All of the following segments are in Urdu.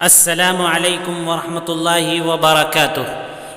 السلام علیکم ورحمۃ اللہ وبرکاتہ۔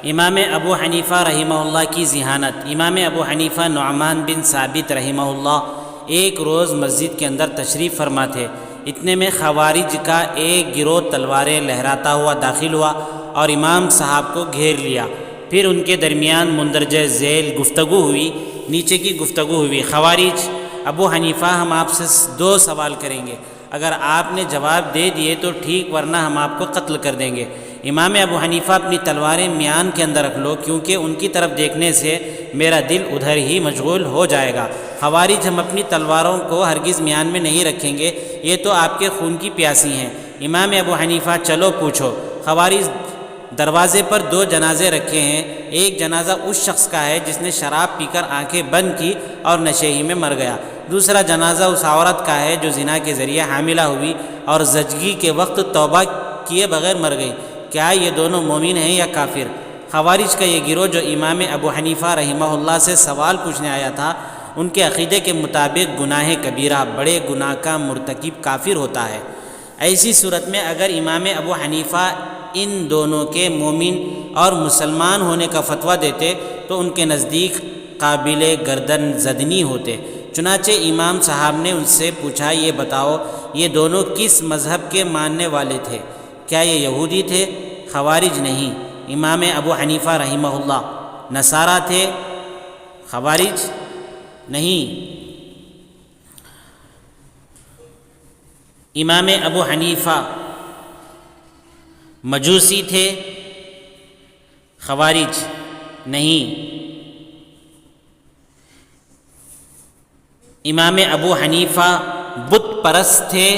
امام ابو حنیفہ رحمہ اللہ کی ذہانت۔ امام ابو حنیفہ نعمان بن ثابت رحمہ اللہ ایک روز مسجد کے اندر تشریف فرما تھے۔ اتنے میں خوارج کا ایک گروہ تلواریں لہراتا ہوا داخل ہوا اور امام صاحب کو گھیر لیا۔ پھر ان کے درمیان مندرجہ ذیل گفتگو ہوئی، نیچے کی گفتگو ہوئی۔ خوارج: ابو حنیفہ، ہم آپ سے 2 سوال کریں گے، اگر آپ نے جواب دے دیے تو ٹھیک، ورنہ ہم آپ کو قتل کر دیں گے۔ امام ابو حنیفہ: اپنی تلواریں میان کے اندر رکھ لو، کیونکہ ان کی طرف دیکھنے سے میرا دل ادھر ہی مشغول ہو جائے گا۔ خوارج: ہم اپنی تلواروں کو ہرگز میان میں نہیں رکھیں گے، یہ تو آپ کے خون کی پیاسی ہیں۔ امام ابو حنیفہ: چلو پوچھو۔ خوارج: دروازے پر 2 جنازے رکھے ہیں، ایک جنازہ اس شخص کا ہے جس نے شراب پی کر آنکھیں بند کی اور نشے ہی میں مر گیا، دوسرا جنازہ اس عورت کا ہے جو زنا کے ذریعے حاملہ ہوئی اور زچگی کے وقت توبہ کیے بغیر مر گئی، کیا یہ دونوں مومن ہیں یا کافر؟ خوارج کا یہ گروہ جو امام ابو حنیفہ رحمہ اللہ سے سوال پوچھنے آیا تھا، ان کے عقیدے کے مطابق گناہ کبیرہ، بڑے گناہ کا مرتکب کافر ہوتا ہے۔ ایسی صورت میں اگر امام ابو حنیفہ ان دونوں کے مومن اور مسلمان ہونے کا فتویٰ دیتے تو ان کے نزدیک قابل گردن زدنی ہوتے۔ چنانچہ امام صاحب نے ان سے پوچھا، یہ بتاؤ یہ دونوں کس مذہب کے ماننے والے تھے؟ کیا یہ یہودی تھے؟ خوارج: نہیں، امام ابو حنیفہ رحمہ اللہ نصارہ تھے۔ خوارج: نہیں، امام ابو حنیفہ مجوسی تھے۔ خوارج: نہیں، امام ابو حنیفہ بت پرست تھے۔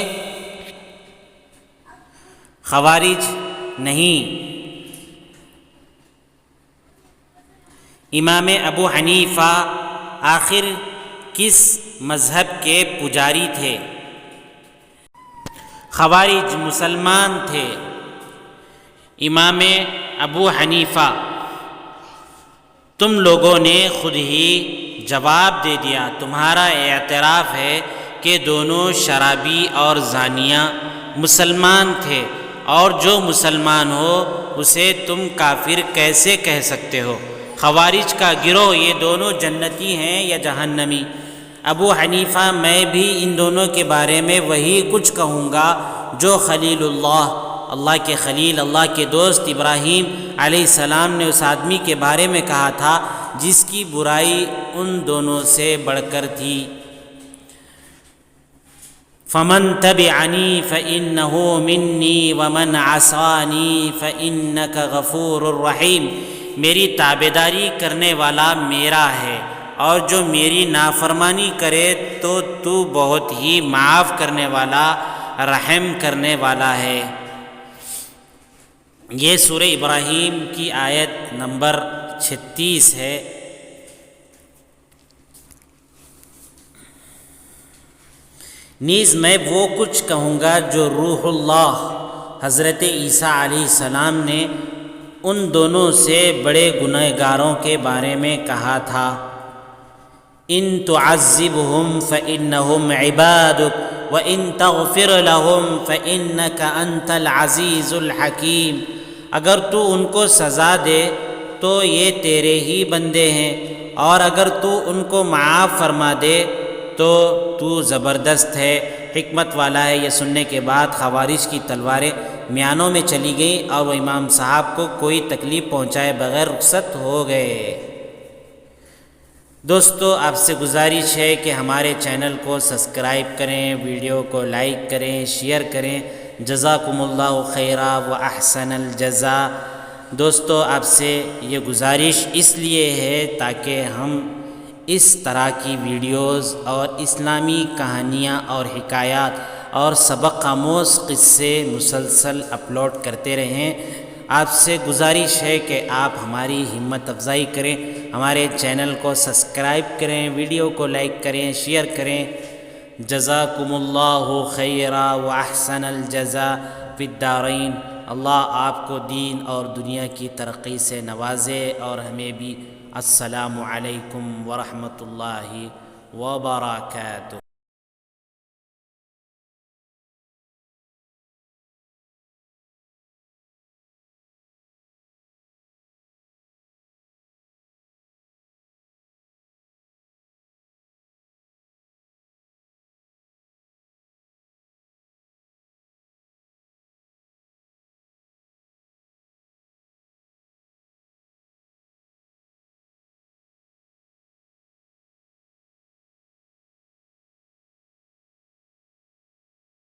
خوارج: نہیں، امام ابو حنیفہ آخر کس مذہب کے پجاری تھے؟ خوارج: مسلمان تھے۔ امام ابو حنیفہ: تم لوگوں نے خود ہی جواب دے دیا، تمہارا اعتراف ہے کہ دونوں شرابی اور زانیہ مسلمان تھے، اور جو مسلمان ہو اسے تم کافر کیسے کہہ سکتے ہو؟ خوارج کا گروہ: یہ دونوں جنتی ہیں یا جہنمی؟ ابو حنیفہ: میں بھی ان دونوں کے بارے میں وہی کچھ کہوں گا جو خلیل اللہ کے خلیل، اللہ کے دوست ابراہیم علیہ السلام نے اس آدمی کے بارے میں کہا تھا جس کی برائی ان دونوں سے بڑھ کر تھی۔ فَمَن تَبِعَنِي فَإِنَّهُ مِنِّي وَمَنْ عَصَانِي فَإِنَّكَ غَفُورٌ رَحِيمٌ۔ میری تابعداری کرنے والا میرا ہے، اور جو میری نافرمانی کرے تو تو بہت ہی معاف کرنے والا، رحم کرنے والا ہے۔ یہ سورہ ابراہیم کی آیت نمبر 36 ہے۔ نیز میں وہ کچھ کہوں گا جو روح اللہ حضرت عیسیٰ علیہ السلام نے ان دونوں سے بڑے گنہگاروں کے بارے میں کہا تھا، ان تعذبہم فإنہم عبادک وَإِن تَغْفِرْ لَهُمْ فَإِنَّكَ أَنْتَ الْعَزِيزُ الْحَكِيمُ۔ اگر تو ان کو سزا دے تو یہ تیرے ہی بندے ہیں، اور اگر تو ان کو معاف فرما دے تو تو زبردست ہے، حکمت والا ہے۔ یہ سننے کے بعد خوارج کی تلواریں میانوں میں چلی گئیں اور وہ امام صاحب کو کوئی تکلیف پہنچائے بغیر رخصت ہو گئے۔ دوستو، آپ سے گزارش ہے کہ ہمارے چینل کو سبسکرائب کریں، ویڈیو کو لائک کریں، شیئر کریں۔ جزاکم اللہ خیرا و احسن الجزا۔ دوستو، آپ سے یہ گزارش اس لیے ہے تاکہ ہم اس طرح کی ویڈیوز اور اسلامی کہانیاں اور حکایات اور سبق آموز قصے مسلسل اپلوڈ کرتے رہیں۔ آپ سے گزارش ہے کہ آپ ہماری ہمت افزائی کریں، ہمارے چینل کو سبسکرائب کریں، ویڈیو کو لائک کریں، شیئر کریں۔ جزاکم اللہ خیرا و احسن الجزا فی الدارین۔ اللہ آپ کو دین اور دنیا کی ترقی سے نوازے اور ہمیں بھی۔ السلام علیکم ورحمۃ اللہ وبرکاتہ۔